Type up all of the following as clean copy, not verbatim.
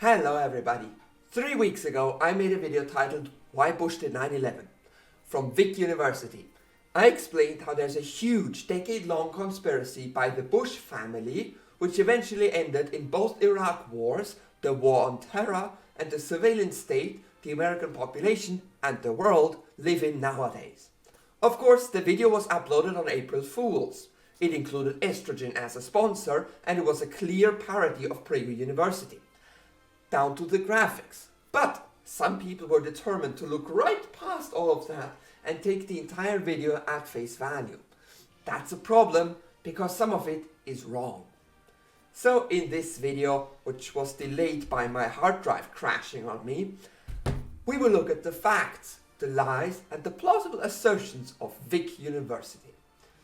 Hello everybody! 3 weeks ago I made a video titled Why Bush Did 9/11 from Vic University. I explained how there's a huge decade-long conspiracy by the Bush family which eventually ended in both Iraq wars, the war on terror and the surveillance state the American population and the world live in nowadays. Of course, the video was uploaded on April Fools. It included estrogen as a sponsor and it was a clear parody of Prager University, down to the graphics. But some people were determined to look right past all of that and take the entire video at face value. That's a problem because some of it is wrong. So in this video, which was delayed by my hard drive crashing on me, we will look at the facts, the lies and the plausible assertions of Vic University.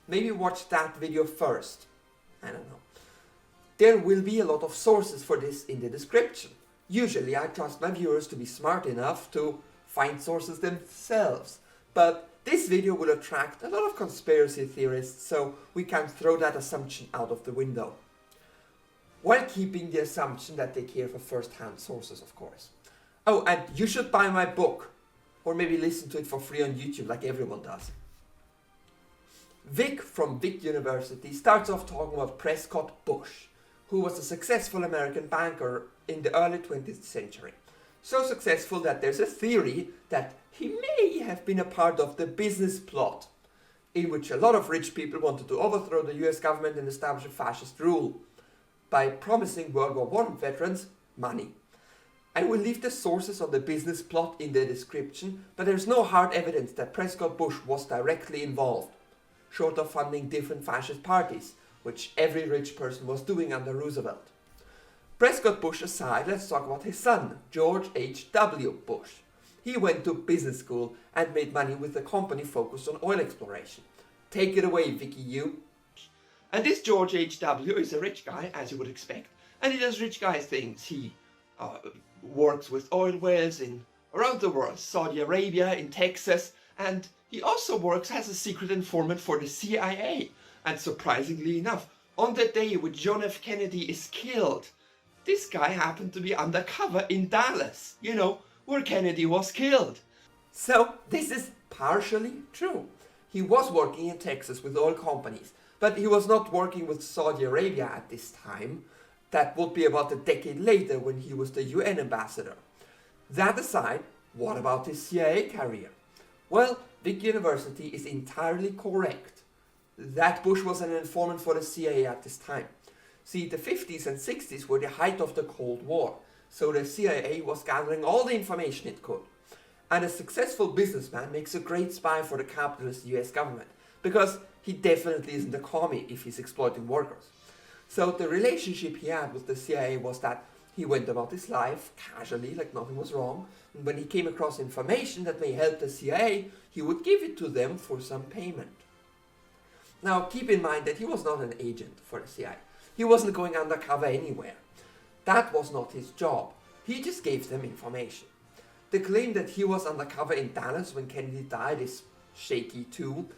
Maybe watch that video first. I don't know. There will be a lot of sources for this in the description. Usually I trust my viewers to be smart enough to find sources themselves. But this video will attract a lot of conspiracy theorists, so we can throw that assumption out of the window. While keeping the assumption that they care for first-hand sources, of course. Oh, and you should buy my book. Or maybe listen to it for free on YouTube like everyone does. Vic from Vic University starts off talking about Prescott Bush, who was a successful American banker in the early 20th century. So successful that there's a theory that he may have been a part of the business plot, in which a lot of rich people wanted to overthrow the US government and establish a fascist rule by promising World War I veterans money. I will leave the sources on the business plot in the description, but there's no hard evidence that Prescott Bush was directly involved, short of funding different fascist parties, which every rich person was doing under Roosevelt. Prescott Bush aside, let's talk about his son, George H.W. Bush. He went to business school and made money with a company focused on oil exploration. Take it away, Vicky U. And this George H.W. is a rich guy, as you would expect, and he does rich guy things. He works with oil wells around the world, Saudi Arabia, in Texas, and he also works as a secret informant for the CIA. And surprisingly enough, on the day when John F. Kennedy is killed, this guy happened to be undercover in Dallas, where Kennedy was killed. So this is partially true. He was working in Texas with oil companies, but he was not working with Saudi Arabia at this time. That would be about a decade later when he was the UN ambassador. That aside, what about his CIA career? Well, Vic University is entirely correct that Bush was an informant for the CIA at this time. See, the 50s and 60s were the height of the Cold War, so the CIA was gathering all the information it could. And a successful businessman makes a great spy for the capitalist US government, because he definitely isn't a commie if he's exploiting workers. So the relationship he had with the CIA was that he went about his life casually, like nothing was wrong, and when he came across information that may help the CIA, he would give it to them for some payment. Now keep in mind that he was not an agent for the CIA. He wasn't going undercover anywhere. That was not his job. He just gave them information. The claim that he was undercover in Dallas when Kennedy died is shaky too.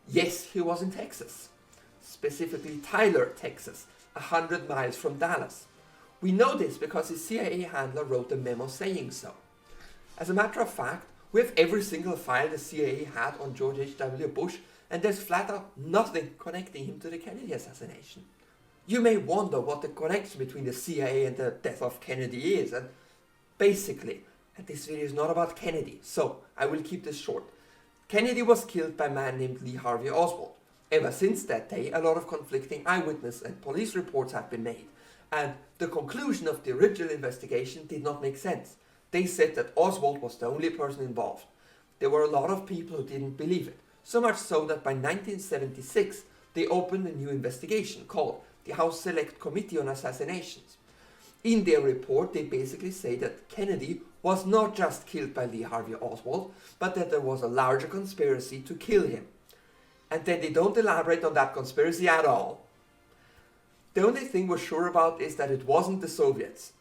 Yes, he was in Texas. Specifically Tyler, Texas, 100 miles from Dallas. We know this because his CIA handler wrote a memo saying so. As a matter of fact, we have every single file the CIA had on George H.W. Bush, and there's flat out nothing connecting him to the Kennedy assassination. You may wonder what the connection between the CIA and the death of Kennedy is, and basically, this video is not about Kennedy, so I will keep this short. Kennedy was killed by a man named Lee Harvey Oswald. Ever since that day, a lot of conflicting eyewitness and police reports have been made, and the conclusion of the original investigation did not make sense. They said that Oswald was the only person involved. There were a lot of people who didn't believe it, so much so that by 1976 they opened a new investigation called the House Select Committee on Assassinations. In their report they basically say that Kennedy was not just killed by Lee Harvey Oswald, but that there was a larger conspiracy to kill him. And then they don't elaborate on that conspiracy at all. The only thing we're sure about is that it wasn't the Soviets.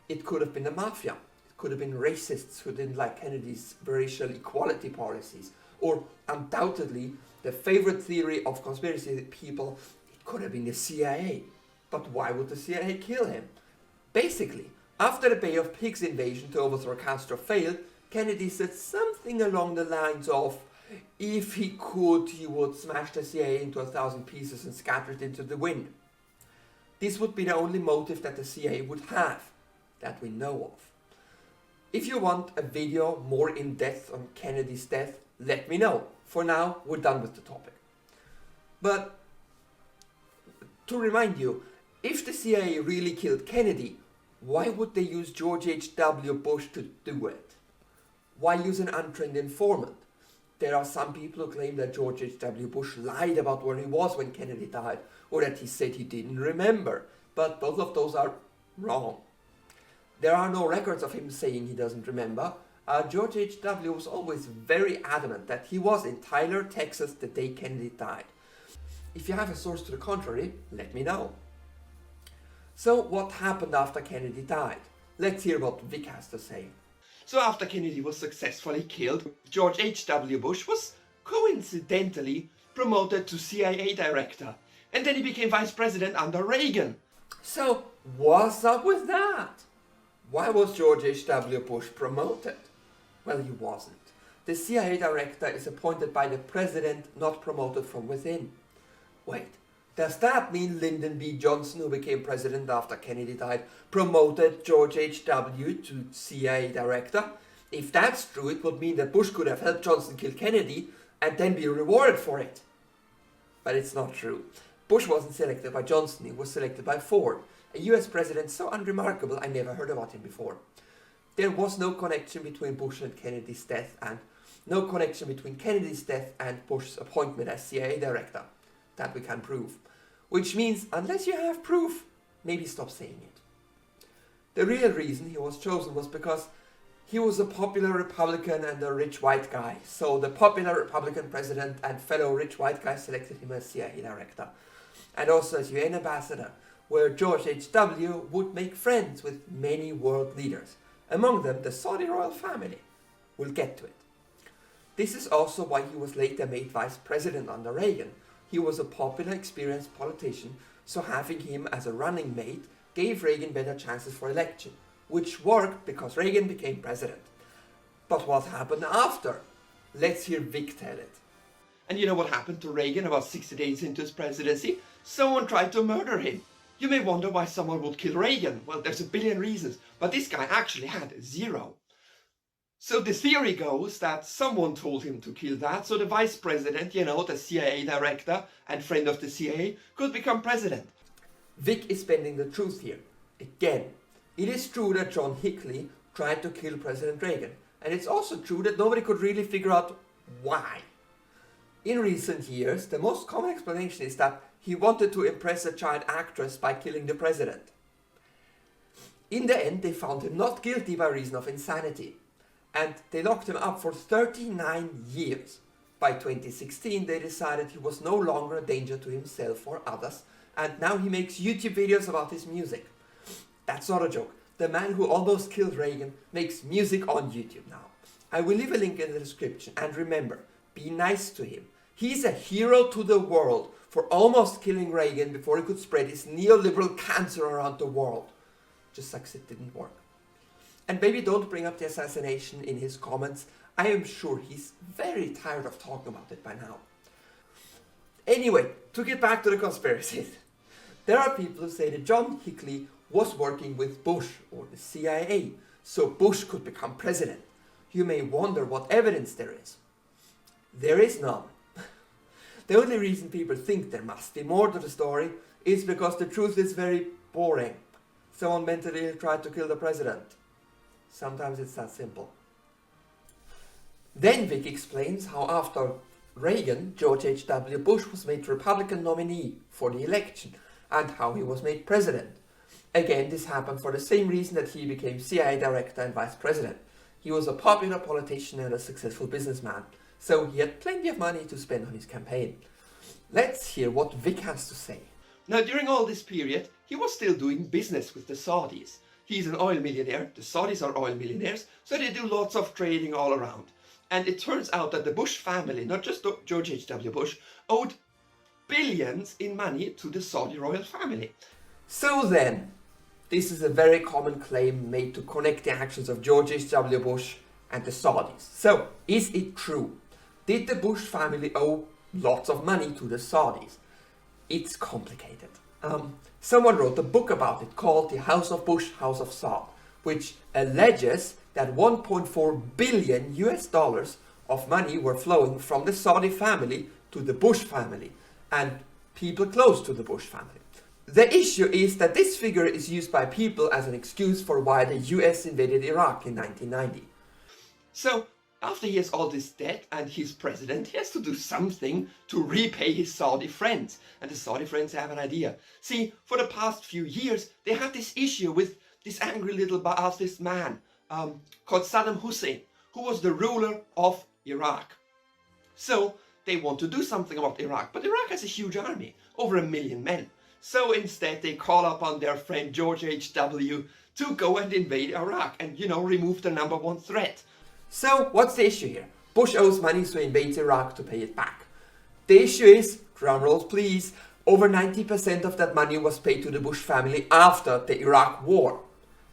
It could have been the mafia. It could have been racists who didn't like Kennedy's racial equality policies. Or undoubtedly, the favorite theory of conspiracy people, it could have been the CIA. But why would the CIA kill him? Basically, After the Bay of Pigs invasion to overthrow Castro failed, Kennedy said something along the lines of, if he could, he would smash the CIA into 1,000 pieces and scatter it into the wind. This would be the only motive that the CIA would have, that we know of. If you want a video more in depth on Kennedy's death, let me know. For now, we're done with the topic. But to remind you, if the CIA really killed Kennedy, why would they use George H.W. Bush to do it? Why use an untrained informant? There are some people who claim that George H.W. Bush lied about where he was when Kennedy died, or that he said he didn't remember, but both of those are wrong. There are no records of him saying he doesn't remember. George H.W. was always very adamant that he was in Tyler, Texas the day Kennedy died. If you have a source to the contrary, let me know. So what happened after Kennedy died? Let's hear what Vic has to say. So after Kennedy was successfully killed, George H.W. Bush was coincidentally promoted to CIA director, and then he became vice president under Reagan. So what's up with that? Why was George H.W. Bush promoted? Well, he wasn't. The CIA director is appointed by the president, not promoted from within. Wait, does that mean Lyndon B. Johnson, who became president after Kennedy died, promoted George H.W. to CIA director? If that's true, it would mean that Bush could have helped Johnson kill Kennedy and then be rewarded for it. But it's not true. Bush wasn't selected by Johnson, he was selected by Ford, a US president so unremarkable I never heard about him before. There was no connection between Bush and Kennedy's death, and no connection between Kennedy's death and Bush's appointment as CIA director. That we can prove. Which means, unless you have proof, maybe stop saying it. The real reason he was chosen was because he was a popular Republican and a rich white guy. So the popular Republican president and fellow rich white guy selected him as CIA director. And also as UN ambassador, where George H.W. would make friends with many world leaders. Among them, the Saudi royal family. We'll get to it. This is also why he was later made vice president under Reagan. He was a popular, experienced politician, so having him as a running mate gave Reagan better chances for election, which worked because Reagan became president. But what happened after? Let's hear Vic tell it. And you know what happened to Reagan about 60 days into his presidency? Someone tried to murder him. You may wonder why someone would kill Reagan. Well, there's a billion reasons, but this guy actually had 0. So the theory goes that someone told him to kill that, so the vice president, the CIA director and friend of the CIA, could become president. Vic is bending the truth here. Again, it is true that John Hinckley tried to kill President Reagan, and it's also true that nobody could really figure out why. In recent years, the most common explanation is that he wanted to impress a child actress by killing the president. In the end, they found him not guilty by reason of insanity. And they locked him up for 39 years. By 2016, they decided he was no longer a danger to himself or others, and now he makes YouTube videos about his music. That's not a joke. The man who almost killed Reagan makes music on YouTube now. I will leave a link in the description, and remember, be nice to him. He's a hero to the world for almost killing Reagan before he could spread his neoliberal cancer around the world. Just sucks it didn't work. And maybe don't bring up the assassination in his comments. I am sure he's very tired of talking about it by now. Anyway, to get back to the conspiracies. There are people who say that John Hinckley was working with Bush or the CIA, so Bush could become president. You may wonder what evidence there is. There is none. The only reason people think there must be more to the story is because the truth is very boring. Someone mentally ill tried to kill the president. Sometimes it's that simple. Then Vic explains how after Reagan, George H.W. Bush was made Republican nominee for the election and how he was made president. Again, this happened for the same reason that he became CIA director and vice president. He was a popular politician and a successful businessman, so he had plenty of money to spend on his campaign. Let's hear what Vic has to say. Now, during all this period, he was still doing business with the Saudis. He's an oil millionaire, the Saudis are oil millionaires, so they do lots of trading all around. And it turns out that the Bush family, not just George H.W. Bush, owed billions in money to the Saudi royal family. So then, This is a very common claim made to connect the actions of George H.W. Bush and the Saudis. So, is it true? Did the Bush family owe lots of money to the Saudis? It's complicated. Someone wrote a book about it called The House of Bush, House of Saud, which alleges that 1.4 billion US dollars of money were flowing from the Saudi family to the Bush family and people close to the Bush family. The issue is that this figure is used by people as an excuse for why the US invaded Iraq in 1990. So, after he has all this debt and he's president, he has to do something to repay his Saudi friends. And the Saudi friends have an idea. See, for the past few years, they had this issue with this angry little Ba'athist man called Saddam Hussein, who was the ruler of Iraq. So, they want to do something about Iraq, but Iraq has a huge army, over 1 million men. So instead they call upon their friend George H.W. to go and invade Iraq and, remove the number one threat. So what's the issue here? Bush owes money, so he invades Iraq to pay it back. The issue is, drumrolls please, over 90% of that money was paid to the Bush family after the Iraq war.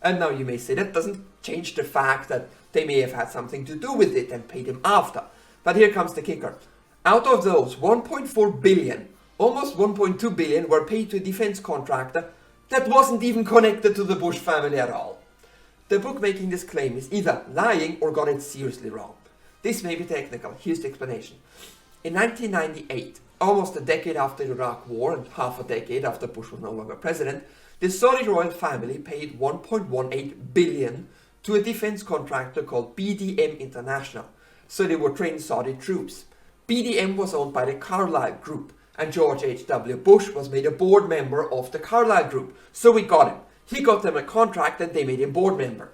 And now you may say that doesn't change the fact that they may have had something to do with it and paid him after. But here comes the kicker. Out of those 1.4 billion, almost 1.2 billion were paid to a defense contractor that wasn't even connected to the Bush family at all. The book making this claim is either lying or got it seriously wrong. This may be technical, here's the explanation. In 1998, almost a decade after the Iraq war and half a decade after Bush was no longer president, the Saudi royal family paid 1.18 billion to a defense contractor called BDM International, so they would train Saudi troops. BDM was owned by the Carlyle Group, and George H.W. Bush was made a board member of the Carlyle Group, so we got him. He got them a contract and they made him board member.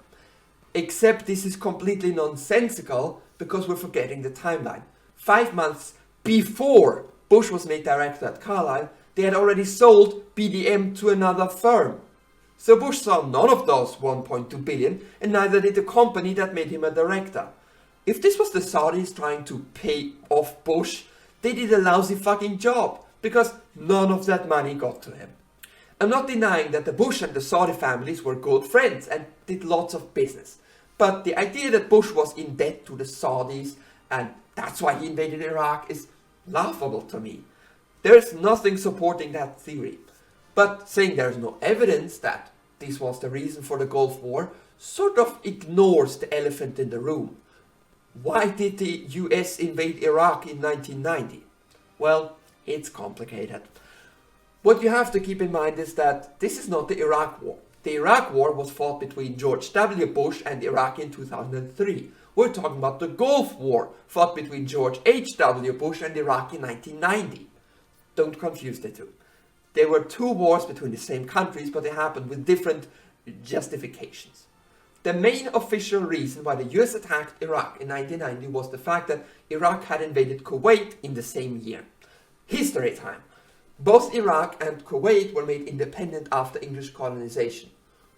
Except this is completely nonsensical because we're forgetting the timeline. 5 months before Bush was made director at Carlyle, they had already sold BDM to another firm. So Bush saw none of those 1.2 billion and neither did the company that made him a director. If this was the Saudis trying to pay off Bush, they did a lousy fucking job because none of that money got to him. I'm not denying that the Bush and the Saudi families were good friends and did lots of business. But the idea that Bush was in debt to the Saudis and that's why he invaded Iraq is laughable to me. There is nothing supporting that theory. But saying there is no evidence that this was the reason for the Gulf War sort of ignores the elephant in the room. Why did the US invade Iraq in 1990? Well, it's complicated. What you have to keep in mind is that this is not the Iraq War. The Iraq War was fought between George W. Bush and Iraq in 2003. We're talking about the Gulf War, fought between George H.W. Bush and Iraq in 1990. Don't confuse the two. There were two wars between the same countries, but they happened with different justifications. The main official reason why the US attacked Iraq in 1990 was the fact that Iraq had invaded Kuwait in the same year. History time. Both Iraq and Kuwait were made independent after English colonization.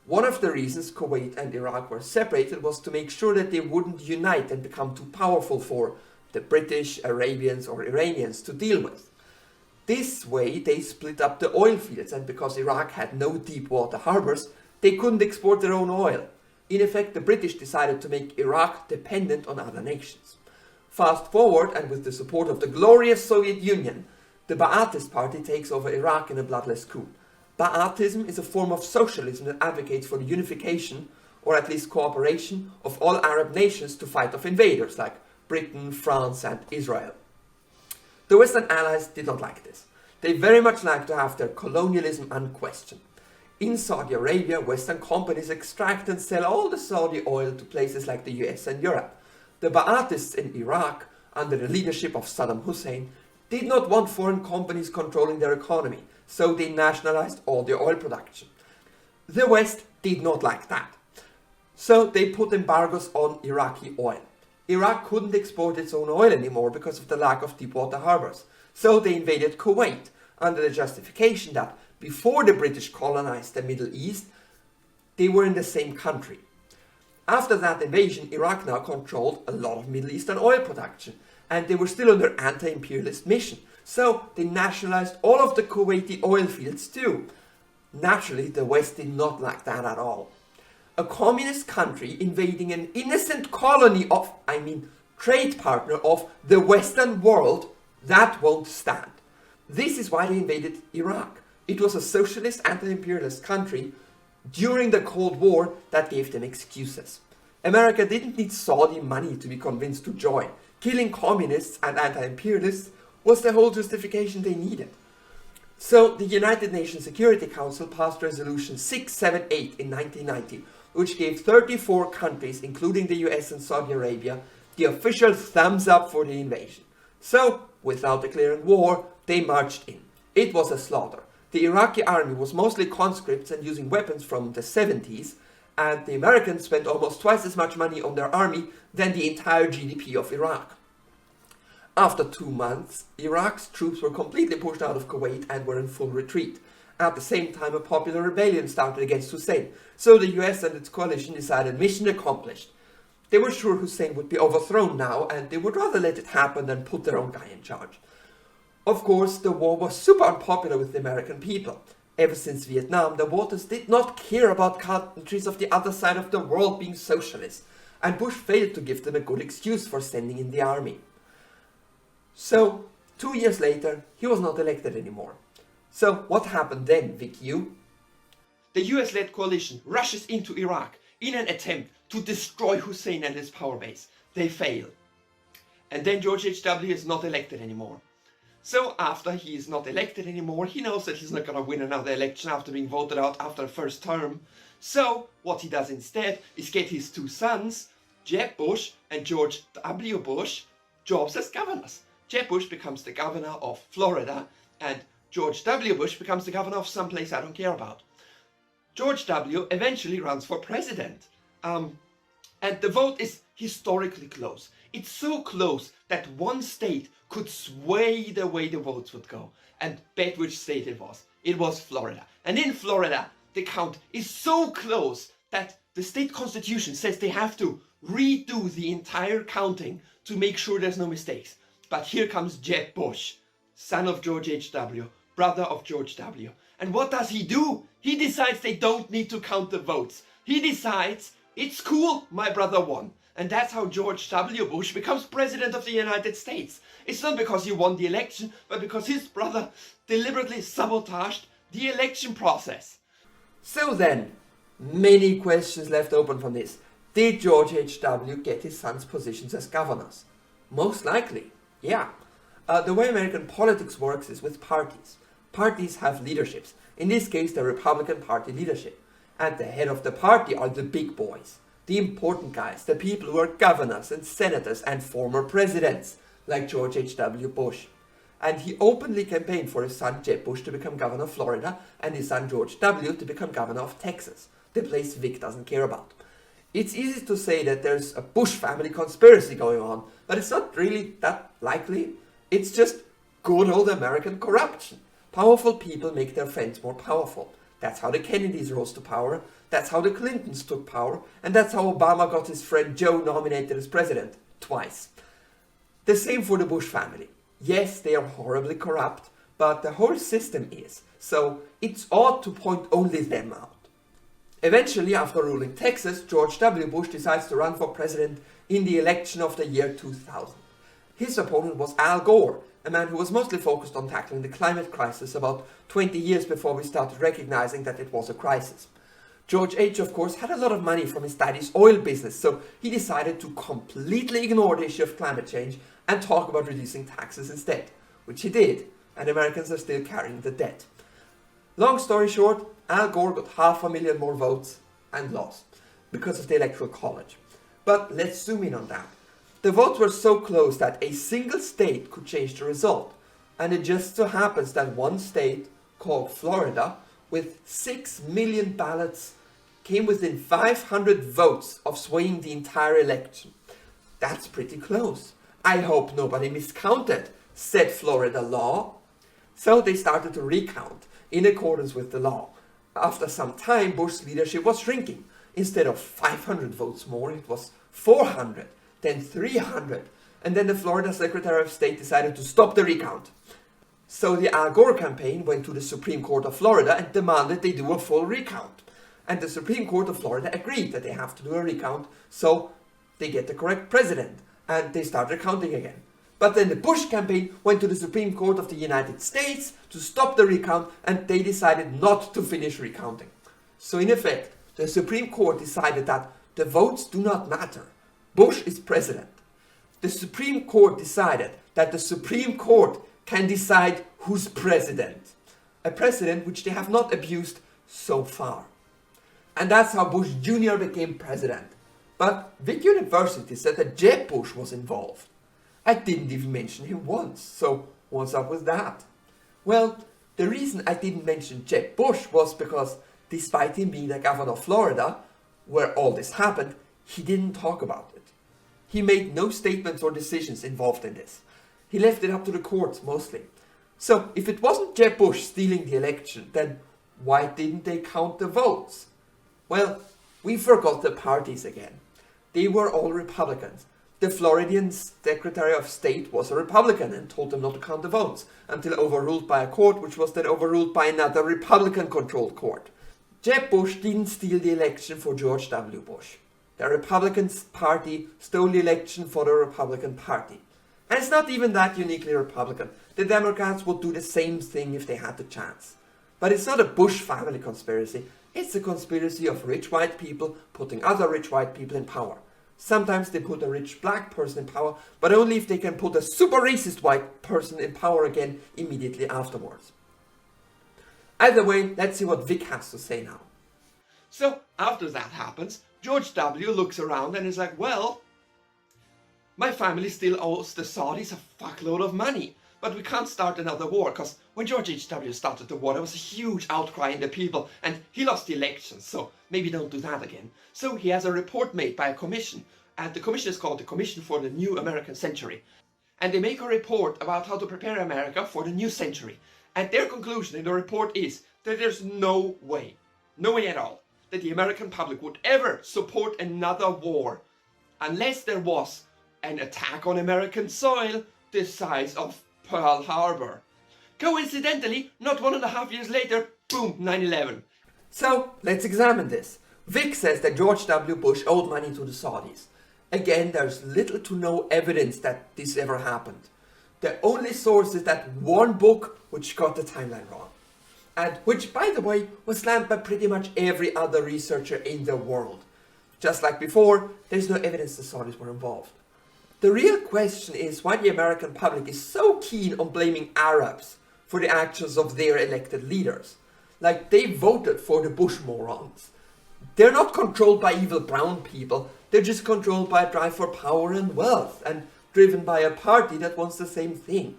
One of the reasons Kuwait and Iraq were separated was to make sure that they wouldn't unite and become too powerful for the British, Arabians or Iranians to deal with. This way they split up the oil fields, and because Iraq had no deep water harbors, they couldn't export their own oil. In effect, the British decided to make Iraq dependent on other nations. Fast forward, and with the support of the glorious Soviet Union, the Ba'athist party takes over Iraq in a bloodless coup. Ba'athism is a form of socialism that advocates for the unification, or at least cooperation, of all Arab nations to fight off invaders like Britain, France and Israel. The Western allies did not like this. They very much liked to have their colonialism unquestioned. In Saudi Arabia, Western companies extract and sell all the Saudi oil to places like the US and Europe. The Ba'athists in Iraq, under the leadership of Saddam Hussein, did not want foreign companies controlling their economy, so they nationalized all the oil production. The West did not like that, so they put embargoes on Iraqi oil. Iraq couldn't export its own oil anymore because of the lack of deep-water harbors, so they invaded Kuwait under the justification that before the British colonized the Middle East, they were in the same country. After that invasion, Iraq now controlled a lot of Middle Eastern oil production, and they were still under anti-imperialist mission, so they nationalized all of the Kuwaiti oil fields too. Naturally, the West did not like that at all. A communist country invading an innocent colony of, trade partner of the Western world, that won't stand. This is why they invaded Iraq. It was a socialist anti-imperialist country during the Cold War that gave them excuses. America didn't need Saudi money to be convinced to join. Killing communists and anti-imperialists was the whole justification they needed. So the United Nations Security Council passed Resolution 678 in 1990, which gave 34 countries, including the US and Saudi Arabia, the official thumbs up for the invasion. So, without declaring war, they marched in. It was a slaughter. The Iraqi army was mostly conscripts and using weapons from the 70s, and the Americans spent almost twice as much money on their army than the entire GDP of Iraq. After 2 months, Iraq's troops were completely pushed out of Kuwait and were in full retreat. At the same time, a popular rebellion started against Hussein, so the US and its coalition decided mission accomplished. They were sure Hussein would be overthrown now, and they would rather let it happen than put their own guy in charge. Of course, the war was super unpopular with the American people. Ever since Vietnam, the voters did not care about countries of the other side of the world being socialist, and Bush failed to give them a good excuse for sending in the army. So, 2 years later, he was not elected anymore. So, what happened then, Vic U? The US-led coalition rushes into Iraq in an attempt to destroy Hussein and his power base. They fail. And then George H.W. is not elected anymore. So after he is not elected anymore, he knows that he's not going to win another election after being voted out after the first term. So what he does instead is get his 2 sons, Jeb Bush and George W. Bush, jobs as governors. Jeb Bush becomes the governor of Florida and George W. Bush becomes the governor of someplace I don't care about. George W. eventually runs for president. And the vote is historically close. It's so close that one state could sway the way the votes would go. And bet which state it was. It was Florida. And in Florida, the count is so close that the state constitution says they have to redo the entire counting to make sure there's no mistakes. But here comes Jeb Bush, son of George H.W., brother of George W. And what does he do? He decides they don't need to count the votes. He decides, it's cool, my brother won. And that's how George W. Bush becomes president of the United States. It's not because he won the election, but because his brother deliberately sabotaged the election process. So then, many questions left open from this. Did George H.W. get his sons positions as governors? Most likely, yeah. The way American politics works is with parties. Parties have leaderships. In this case, the Republican Party leadership. And the head of the party are the big boys. The important guys, the people who are governors and senators and former presidents, like George H.W. Bush. And he openly campaigned for his son Jeb Bush to become governor of Florida and his son George W. to become governor of Texas, the place Vic doesn't care about. It's easy to say that there's a Bush family conspiracy going on, but it's not really that likely. It's just good old American corruption. Powerful people make their friends more powerful. That's how the Kennedys rose to power, that's how the Clintons took power, and that's how Obama got his friend Joe nominated as president, twice. The same for the Bush family. Yes, they are horribly corrupt, but the whole system is, so it's odd to point only them out. Eventually, after ruling Texas, George W. Bush decides to run for president in the election of the year 2000. His opponent was Al Gore, a man who was mostly focused on tackling the climate crisis about 20 years before we started recognizing that it was a crisis. George H., of course, had a lot of money from his daddy's oil business, so he decided to completely ignore the issue of climate change and talk about reducing taxes instead, which he did, and Americans are still carrying the debt. Long story short, Al Gore got 500,000 more votes and lost because of the Electoral College. But let's zoom in on that. The votes were so close that a single state could change the result, and it just so happens that one state, called Florida, with 6 million ballots, came within 500 votes of swaying the entire election. That's pretty close. I hope nobody miscounted, said Florida law. So they started to recount in accordance with the law. After some time, Bush's leadership was shrinking. Instead of 500 votes more, it was 400, then 300, and then the Florida Secretary of State decided to stop the recount. So the Al Gore campaign went to the Supreme Court of Florida and demanded they do a full recount. And the Supreme Court of Florida agreed that they have to do a recount, so they get the correct president, and they start recounting again. But then the Bush campaign went to the Supreme Court of the United States to stop the recount, and they decided not to finish recounting. So in effect, the Supreme Court decided that the votes do not matter. Bush is president. The Supreme Court decided that the Supreme Court can decide who's president. A precedent which they have not abused so far. And that's how Bush Jr. became president. But Vic University said that Jeb Bush was involved. I didn't even mention him once, so what's up with that? Well, the reason I didn't mention Jeb Bush was because despite him being the governor of Florida, where all this happened, he didn't talk about it. He made no statements or decisions involved in this. He left it up to the courts mostly. So if it wasn't Jeb Bush stealing the election, then why didn't they count the votes? Well, we forgot the parties again. They were all Republicans. The Floridian Secretary of State was a Republican and told them not to count the votes until overruled by a court, which was then overruled by another Republican-controlled court. Jeb Bush didn't steal the election for George W. Bush. The Republican Party stole the election for the Republican Party. And it's not even that uniquely Republican. The Democrats would do the same thing if they had the chance. But it's not a Bush family conspiracy. It's a conspiracy of rich white people putting other rich white people in power. Sometimes they put a rich black person in power, but only if they can put a super racist white person in power again immediately afterwards. Either way, let's see what Vic has to say now. So, after that happens, George W. looks around and is like, well, my family still owes the Saudis a fuckload of money, but we can't start another war, because when George H.W. started the war, there was a huge outcry in the people, and he lost the election, so maybe don't do that again. So he has a report made by a commission, and the commission is called the Commission for the New American Century. And they make a report about how to prepare America for the new century. And their conclusion in the report is that there's no way at all, that the American public would ever support another war unless there was an attack on American soil the size of Pearl Harbor. Coincidentally, not 1.5 years later, boom, 9/11. So, let's examine this. Vic says that George W. Bush owed money to the Saudis. Again, there's little to no evidence that this ever happened. The only source is that one book which got the timeline wrong. And which, by the way, was slammed by pretty much every other researcher in the world. Just like before, there's no evidence the Saudis were involved. The real question is why the American public is so keen on blaming Arabs for the actions of their elected leaders. Like, they voted for the Bush morons. They're not controlled by evil brown people, they're just controlled by a drive for power and wealth, and driven by a party that wants the same thing.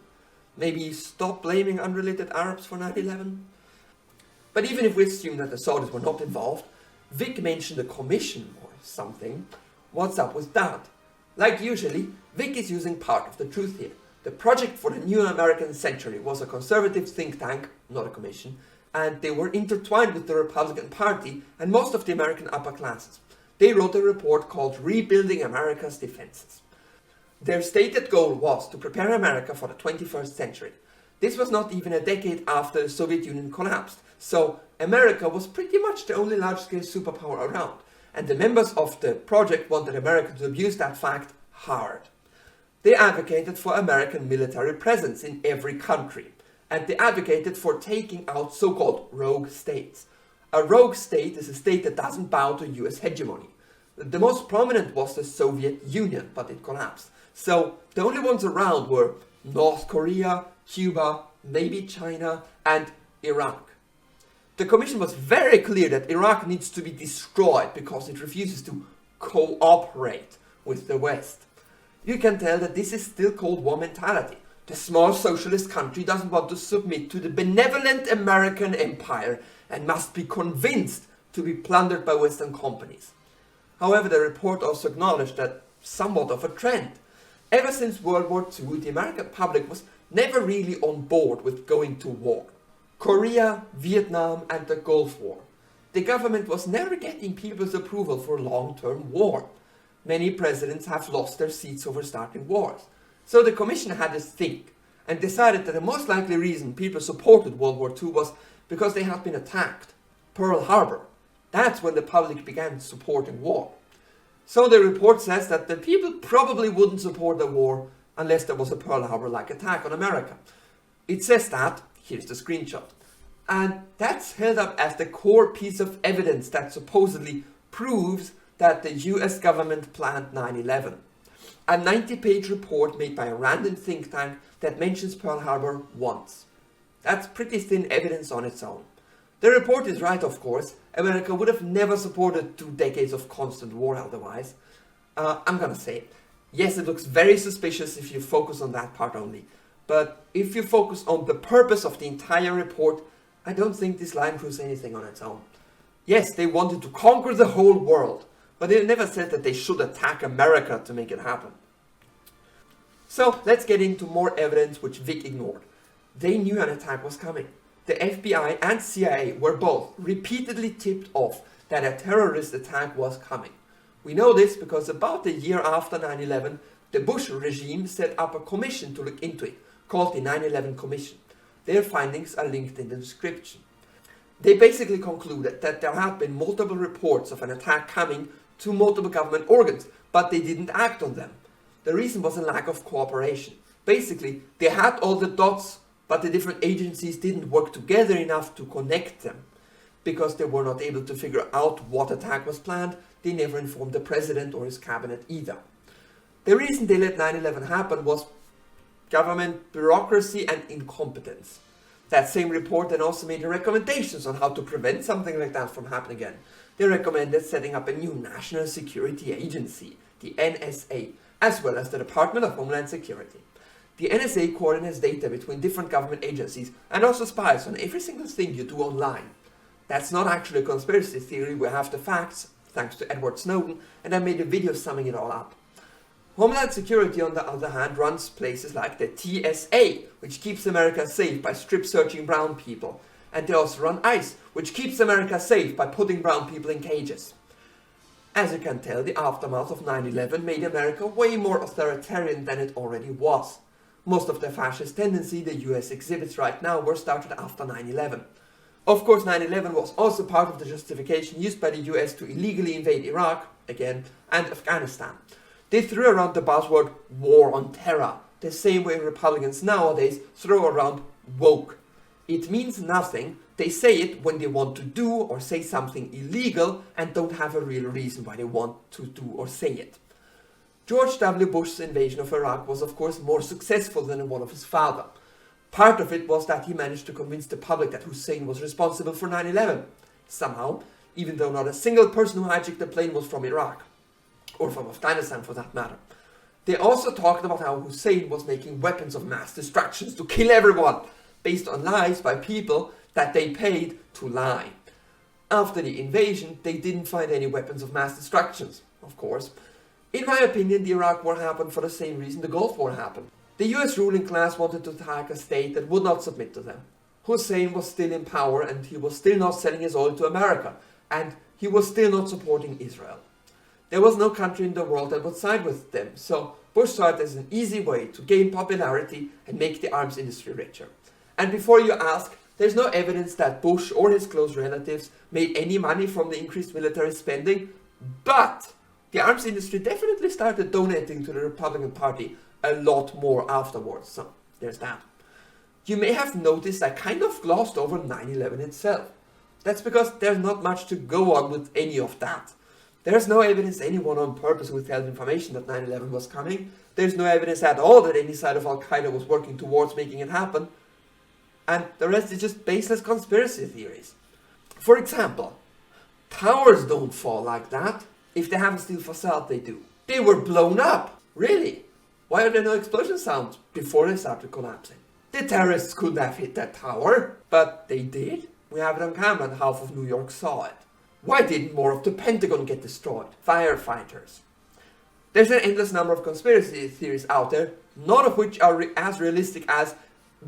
Maybe stop blaming unrelated Arabs for 9/11? But even if we assume that the Saudis were not involved, Vic mentioned a commission or something. What's up with that? Like usually, Vic is using part of the truth here. The Project for the New American Century was a conservative think tank, not a commission, and they were intertwined with the Republican Party and most of the American upper classes. They wrote a report called Rebuilding America's Defenses. Their stated goal was to prepare America for the 21st century. This was not even a decade after the Soviet Union collapsed, so America was pretty much the only large-scale superpower around, and the members of the project wanted America to abuse that fact hard. They advocated for American military presence in every country, and they advocated for taking out so-called rogue states. A rogue state is a state that doesn't bow to US hegemony. The most prominent was the Soviet Union, but it collapsed. So the only ones around were North Korea, Cuba, maybe China, and Iraq. The commission was very clear that Iraq needs to be destroyed because it refuses to cooperate with the West. You can tell that this is still Cold War mentality. The small socialist country doesn't want to submit to the benevolent American empire and must be convinced to be plundered by Western companies. However, the report also acknowledged that somewhat of a trend. Ever since World War II, the American public was never really on board with going to war. Korea, Vietnam, and the Gulf War. The government was never getting people's approval for long-term war. Many presidents have lost their seats over starting wars. So the commission had to think, and decided that the most likely reason people supported World War II was because they had been attacked. Pearl Harbor. That's when the public began supporting war. So the report says that the people probably wouldn't support the war unless there was a Pearl Harbor-like attack on America. It says that, here's the screenshot, and that's held up as the core piece of evidence that supposedly proves that the US government planned 9/11. A 90-page report made by a random think tank that mentions Pearl Harbor once. That's pretty thin evidence on its own. The report is right, of course. America would have never supported 2 decades of constant war otherwise. I'm gonna say it. Yes, it looks very suspicious if you focus on that part only. But if you focus on the purpose of the entire report, I don't think this line proves anything on its own. Yes, they wanted to conquer the whole world, but they never said that they should attack America to make it happen. So let's get into more evidence which Vic ignored. They knew an attack was coming. The FBI and CIA were both repeatedly tipped off that a terrorist attack was coming. We know this because about a year after 9/11, the Bush regime set up a commission to look into it, called the 9/11 Commission. Their findings are linked in the description. They basically concluded that there had been multiple reports of an attack coming to multiple government organs, but they didn't act on them. The reason was a lack of cooperation. Basically, they had all the dots, but the different agencies didn't work together enough to connect them. Because they were not able to figure out what attack was planned, they never informed the president or his cabinet either. The reason they let 9/11 happen was government bureaucracy and incompetence. That same report then also made recommendations on how to prevent something like that from happening again. They recommended setting up a new National Security Agency, the NSA, as well as the Department of Homeland Security. The NSA coordinates data between different government agencies and also spies on every single thing you do online. That's not actually a conspiracy theory, we have the facts, thanks to Edward Snowden, and I made a video summing it all up. Homeland Security, on the other hand, runs places like the TSA, which keeps America safe by strip-searching brown people. And they also run ICE, which keeps America safe by putting brown people in cages. As you can tell, the aftermath of 9/11 made America way more authoritarian than it already was. Most of the fascist tendency the US exhibits right now were started after 9/11. Of course, 9/11 was also part of the justification used by the US to illegally invade Iraq, again, and Afghanistan. They threw around the buzzword war on terror, the same way Republicans nowadays throw around woke. It means nothing. They say it when they want to do or say something illegal and don't have a real reason why they want to do or say it. George W. Bush's invasion of Iraq was of course more successful than the one of his father. Part of it was that he managed to convince the public that Hussein was responsible for 9/11. Somehow, even though not a single person who hijacked the plane was from Iraq. Or from Afghanistan for that matter. They also talked about how Hussein was making weapons of mass destruction to kill everyone, based on lies by people that they paid to lie. After the invasion, they didn't find any weapons of mass destruction, of course. In my opinion, the Iraq War happened for the same reason the Gulf War happened. The US ruling class wanted to attack a state that would not submit to them. Hussein was still in power and he was still not selling his oil to America, and he was still not supporting Israel. There was no country in the world that would side with them, so Bush saw it as an easy way to gain popularity and make the arms industry richer. And before you ask, there's no evidence that Bush or his close relatives made any money from the increased military spending, but the arms industry definitely started donating to the Republican Party a lot more afterwards, so there's that. You may have noticed I kind of glossed over 9/11 itself. That's because there's not much to go on with any of that. There's no evidence anyone on purpose withheld information that 9/11 was coming. There's no evidence at all that any side of Al-Qaeda was working towards making it happen. And the rest is just baseless conspiracy theories. For example, towers don't fall like that. If they have a steel facade, they do. They were blown up. Really? Why are there no explosion sounds before they started collapsing? The terrorists couldn't have hit that tower, but they did. We have it on camera and half of New York saw it. Why didn't more of the Pentagon get destroyed? Firefighters. There's an endless number of conspiracy theories out there, none of which are as realistic as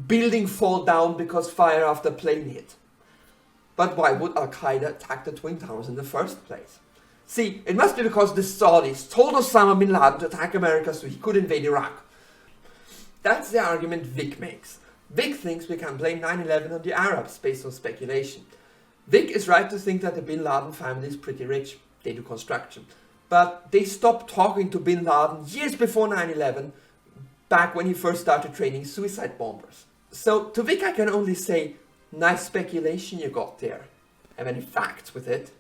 building fall down because fire after plane hit. But why would Al-Qaeda attack the Twin Towers in the first place? See, it must be because the Saudis told Osama bin Laden to attack America so he could invade Iraq. That's the argument Vic makes. Vic thinks we can blame 9/11 on the Arabs based on speculation. Vic is right to think that the Bin Laden family is pretty rich. They do construction. But they stopped talking to Bin Laden years before 9/11, back when he first started training suicide bombers. So to Vic I can only say, nice speculation you got there. Have any facts with it?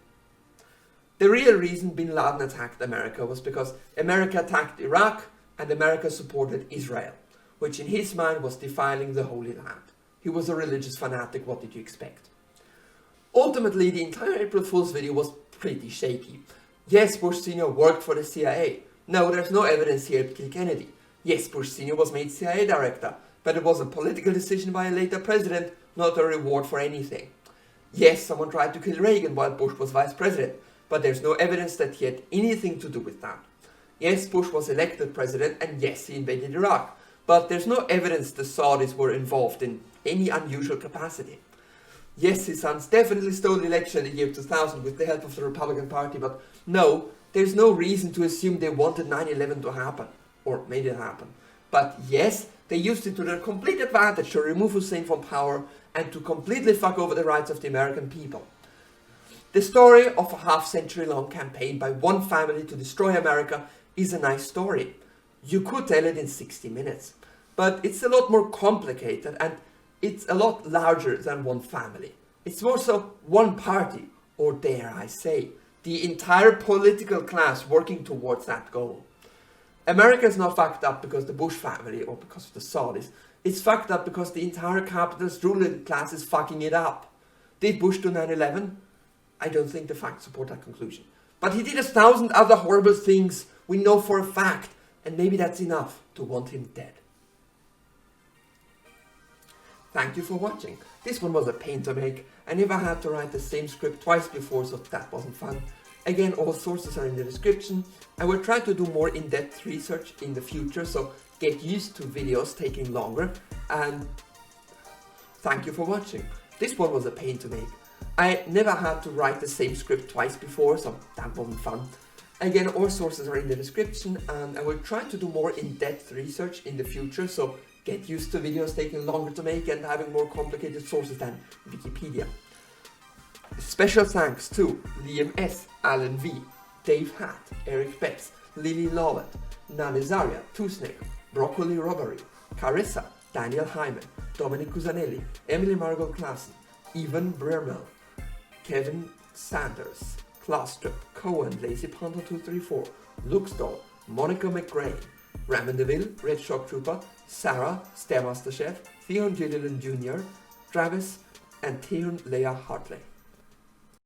The real reason Bin Laden attacked America was because America attacked Iraq and America supported Israel, which in his mind was defiling the Holy Land. He was a religious fanatic, what did you expect? Ultimately, the entire April Fool's video was pretty shaky. Yes, Bush Sr. worked for the CIA. No, there's no evidence here to kill Kennedy. Yes, Bush Sr. was made CIA director, but it was a political decision by a later president, not a reward for anything. Yes, someone tried to kill Reagan while Bush was vice president, but there's no evidence that he had anything to do with that. Yes, Bush was elected president, and yes, he invaded Iraq, but there's no evidence the Saudis were involved in any unusual capacity. Yes, his sons definitely stole the election in the year 2000 with the help of the Republican Party, but no, there's no reason to assume they wanted 9/11 to happen, or made it happen. But yes, they used it to their complete advantage to remove Hussein from power and to completely fuck over the rights of the American people. The story of a half-century-long campaign by one family to destroy America is a nice story. You could tell it in 60 minutes, but it's a lot more complicated and it's a lot larger than one family. It's more so one party, or dare I say, the entire political class working towards that goal. America is not fucked up because the Bush family or because of the Saudis. It's fucked up because the entire capitalist ruling class is fucking it up. Did Bush do 9/11? I don't think the facts support that conclusion. But he did 1,000 other horrible things we know for a fact, and maybe that's enough to want him dead. Thank you for watching. This one was a pain to make. I never had to write the same script twice before, so that wasn't fun. Again, all sources are in the description. I will try to do more in-depth research in the future, so get used to videos taking longer, and thank you for watching. This one was a pain to make. I never had to write the same script twice before, so that wasn't fun. Again, all sources are in the description, and I will try to do more in-depth research in the future, so get used to videos taking longer to make and having more complicated sources than Wikipedia. Special thanks to Liam S, Alan V, Dave Hatt, Eric Betts, Lily Lawlett, Nanizaria, Tusnik, Broccoli Robbery, Carissa, Daniel Hyman, Dominic Cusanelli, Emily Margot Klassen, Evan Brermel, Kevin Sanders, Clastrip, Cohen, Lazy Panda 234, Luxdoll, Monica McGrain, Raymond DeVille, Red Shock Trooper, Sarah, Stairmaster Chef, Theon Gilliland Jr., Travis, and Theon Leia Hartley.